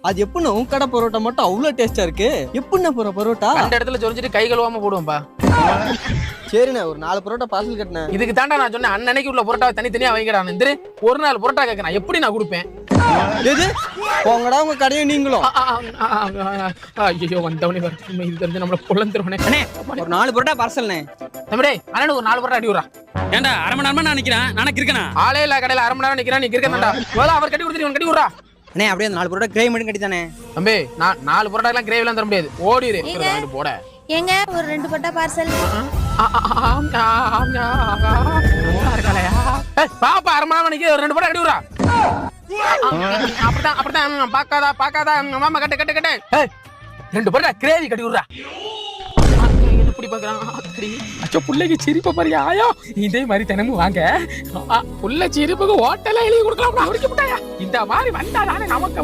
அது எப்படின்னா உன் கடை பரோட்டா மட்டும் அவ்வளவு டேஸ்டா இருக்கு. எப்படின்னா போற பரோட்டா அந்த இடத்துல சொரிஞ்சிட்டு கை கழுவாம போடுவோம்பா. சரிண்ணே, ஒரு 4 பரோட்டா பார்சல் கட்டினேன். இதுக்கு தாண்டா நான் சொன்னேன் அன்னைக்கு உள்ள பரோட்டா தனித்தனியா வைங்கடான்னு. இந்த ஒரு நாள் பரோட்டா கேட்கறேன், எப்படி நான் கொடுப்பேன்? எது போங்கடா உங்க கடையை நீங்களும். ஐயோ வந்தவனே வரட்டுமே, இது தெரிஞ்சு நம்மள பொழந்துருவனே. ஒரு 4 பரோட்டா பார்சல்ண்ணே. தம்பி அண்ணனுக்கு ஒரு 4 பரோட்டா அடி விடுறா. ஏன்டா அரை மணி நேரமா நான் நிக்கிறேன், நானே இருக்கேனா? ஆளே இல்ல கடையில அரை மணி நேரம் நிக்கிறேன், நீ இருக்கேன்டா. அவர் கட்டி கொடுத்துட்டு கட்டி விடுறா. அண்ணே அப்படியே 4 பரோட்டா கிரேவி மட்டும் கட்டித்தானே. தம்பி நான் 4 பரோட்டா எல்லாம் கிரேவி எல்லாம் தர முடியாது, ஓடிரு போட. ஏங்க ஒரு 2 பரோட்டா பார்சல். பாப்பா அரை மணி நேரம் நிக்க, ஒரு 2 பரோட்டா கட்டி விடுறா. அப்படிதான் அப்படிதான் பாக்காதா மாமா கட்டு கட்டு கட்டு 2 பரோட்டா கிரேவி கட்டி விடுறா. எப்படி பாக்குறான் புள்ளைக்கு சிரிப்ப பாரு. ஆயோ இதே மாதிரி தினமும் வாங்க, புள்ள சிரிப்புக்கு ஹோட்டல்ல எழுதி கொடுக்கலாம். இந்த மாதிரி வந்தாதானே நமக்கு